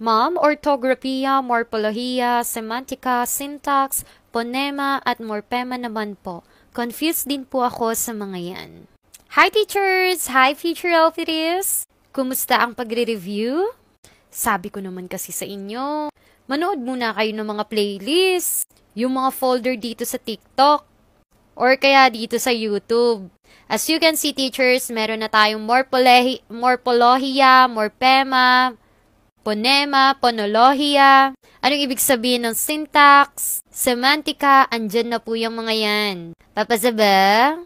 Ma'am, orthographia, morphologia, semantika, syntax, phonema, at morphema naman po. Confused din po ako sa mga yan. Hi teachers! Hi future LPTs! Kumusta ang pagre-review? Sabi ko naman kasi sa inyo, manood muna kayo ng mga playlist, yung mga folder dito sa TikTok, or kaya dito sa YouTube. As you can see teachers, meron na tayong morphologia, morphema, phonema, phonologia. Anong ibig sabihin ng syntax, semantika, andyan na po yung mga yan. Papasa ba?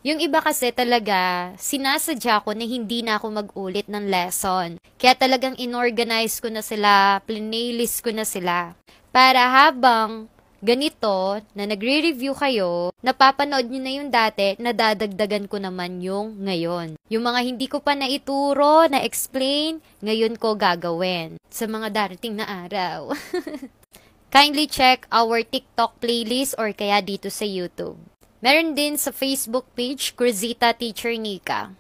Yung iba kasi talaga, sinasadya ko na hindi na ako mag-ulit ng lesson. Kaya talagang inorganize ko na sila, playlist ko na sila. Para habang ganito, na nagre-review kayo, napapanood nyo na yung dati, nadadagdagan ko naman yung ngayon. Yung mga hindi ko pa naituro, na-explain, ngayon ko gagawin sa mga darating na araw. Kindly check our TikTok playlist or kaya dito sa YouTube. Meron din sa Facebook page, Cruzita Teacher Nika.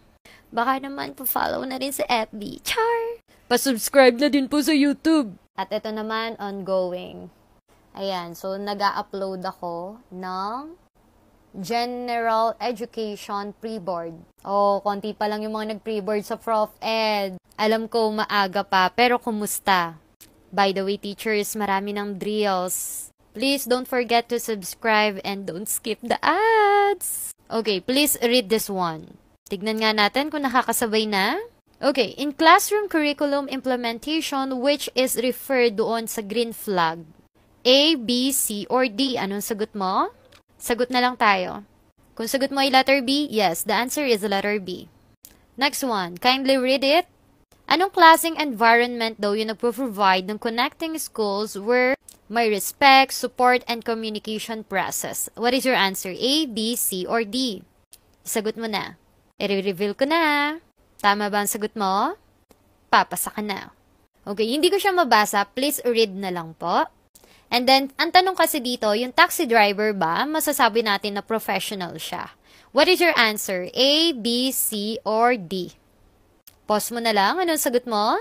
Baka naman po-follow na rin sa FB. Char! Pa-subscribe na din po sa YouTube. At ito naman, ongoing. Ayan, so nag-upload ako ng General Education Pre-Board. Konti pa lang yung mga nag-pre-board sa Prof. Ed. Alam ko maaga pa, pero kumusta? By the way, teachers, marami ng drills. Please don't forget to subscribe and don't skip the ads. Okay, please read this one. Tignan nga natin kung nakakasabay na. Okay, in classroom curriculum implementation, which is referred doon sa green flag? A, B, C, or D? Anong sagot mo? Sagot na lang tayo. Kung sagot mo ay letter B, yes, the answer is letter B. Next one, kindly read it. Anong klaseng environment daw yung nagpo-provide ng connecting schools where may respect, support, and communication process? What is your answer? A, B, C, or D? Sagot mo na. I-reveal ko na. Tama ba ang sagot mo? Papasa ka na. Okay, hindi ko siya mabasa. Please read na lang po. And then, ang tanong kasi dito, yung taxi driver ba, masasabi natin na professional siya? What is your answer? A, B, C, or D? Pause mo na lang. Anong sagot mo?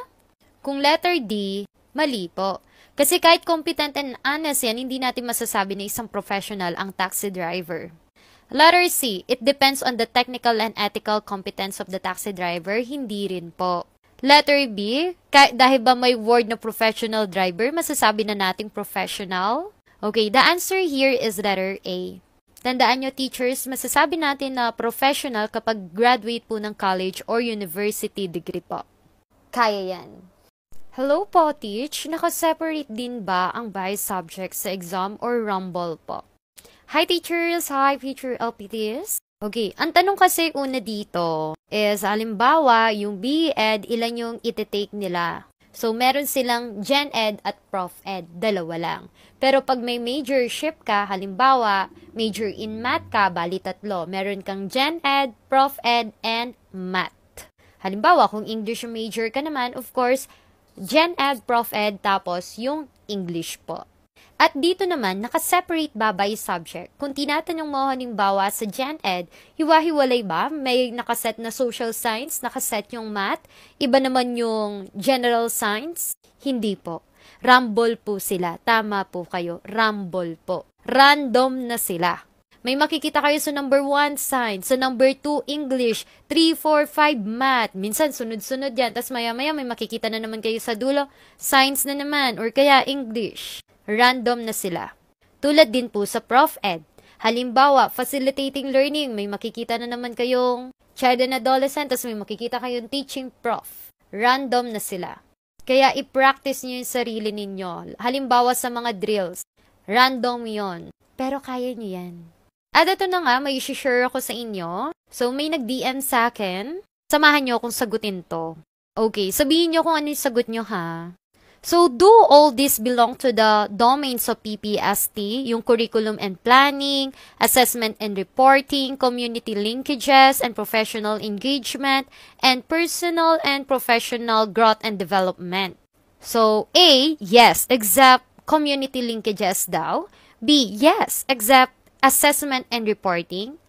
Kung letter D, mali po. Kasi kahit competent and honest yan, hindi natin masasabi na isang professional ang taxi driver. Letter C, it depends on the technical and ethical competence of the taxi driver. Hindi rin po. Letter B, dahil ba may word na professional driver, masasabi na nating professional? Okay, the answer here is letter A. Tandaan nyo teachers, masasabi natin na professional kapag graduate po ng college or university degree po. Kaya yan. Hello po teach, nakaseparate din ba ang bias subjects sa exam or rumble po? Hi teachers, hi future LPTs. Okay, ang tanong kasi una dito is, halimbawa, yung BE-Ed, ilan yung iti-take nila? So, meron silang Gen Ed at Prof Ed, dalawa lang. Pero pag may majorship ka, halimbawa, major in math ka, bali tatlo. Meron kang Gen Ed, Prof Ed, and Math. Halimbawa, kung English major ka naman, of course, Gen Ed, Prof Ed, tapos yung English po. At dito naman, nakaseparate ba by subject? Kung tinatanong mo halimbawa sa Gen Ed, hiwa-hiwalay ba? May nakaset na social science, nakaset yung math, iba naman yung general science? Hindi po. Rumble po sila. Tama po kayo. Rumble po. Random na sila. May makikita kayo sa number 1 science, sa number 2 English, 3, 4, 5 math. Minsan sunod-sunod yan. Tapos maya-maya may makikita na naman kayo sa dulo, science na naman or kaya English. Random na sila. Tulad din po sa Prof Ed. Halimbawa, facilitating learning, may makikita na naman kayong child and adolescent, tapos may makikita kayong teaching prof. Random na sila. Kaya i-practice nyo yung sarili ninyo. Halimbawa sa mga drills, random yon. Pero kaya nyo yan. At ito na nga, may share ako sa inyo. So, may nag-DM sa akin. Samahan nyo akong sagutin to. Okay, sabihin nyo kung ano yung sagot nyo ha. So, do all this belong to the domains of PPST, yung curriculum and planning, assessment and reporting, community linkages and professional engagement, and personal and professional growth and development? So, A, yes, except community linkages daw. B, yes, except assessment and reporting.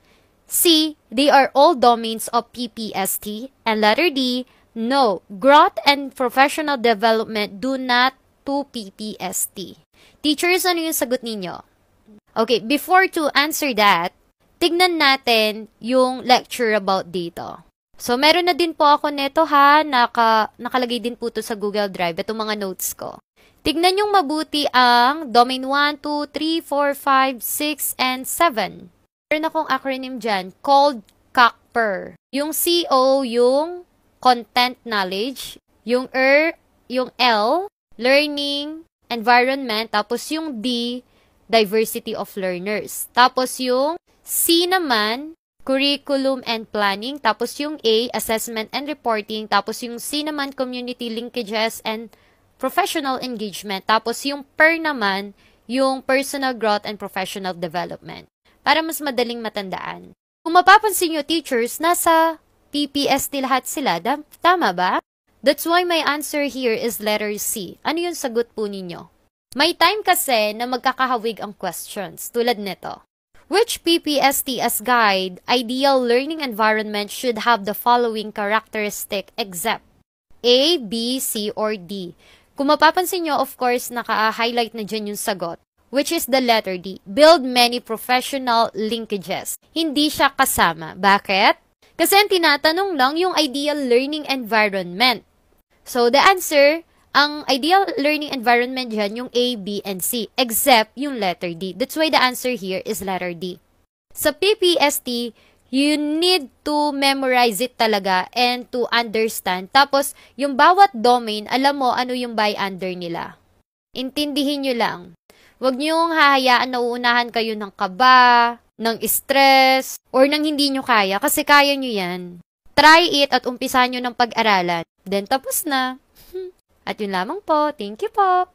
C, they are all domains of PPST. And letter D, No, growth and professional development do not to PPST. Teachers, ano yung sagot ninyo? Okay, before to answer that, tignan natin yung lecture about dito. So, meron na din po ako neto ha, nakalagay din po to sa Google Drive, itong mga notes ko. Tignan yung mabuti ang domain 1, 2, 3, 4, 5, 6, and 7. Meron akong acronym dyan, called CACPER. Yung CO, yung content knowledge, yung yung L, learning, environment, tapos yung D, diversity of learners. Tapos yung C naman, curriculum and planning, tapos yung A, assessment and reporting, tapos yung C naman, community linkages and professional engagement, tapos yung PER naman, yung personal growth and professional development. Para mas madaling matandaan. Kung mapapansin nyo, teachers, nasa PPST lahat sila, tama ba? That's why my answer here is letter C. Ano yung sagot po ninyo? May time kasi na magkakahawig ang questions, tulad nito. Which PPST as guide, ideal learning environment should have the following characteristic except A, B, C, or D? Kung mapapansin nyo, of course, naka-highlight na dyan yung sagot, which is the letter D. Build many professional linkages. Hindi siya kasama. Bakit? Kasi ang tinatanong lang yung ideal learning environment. So, the answer, ang ideal learning environment dyan, yung A, B, and C, except yung letter D. That's why the answer here is letter D. Sa PPST, you need to memorize it talaga and to understand. Tapos, yung bawat domain, alam mo ano yung by under nila. Intindihin nyo lang. Huwag nyo hahayaan na uunahan kayo ng kaba, ng stress, or ng hindi nyo kaya, kasi kaya nyo yan. Try it at umpisahan nyo ng pag-aralan. Then, tapos na. At yun lamang po. Thank you po.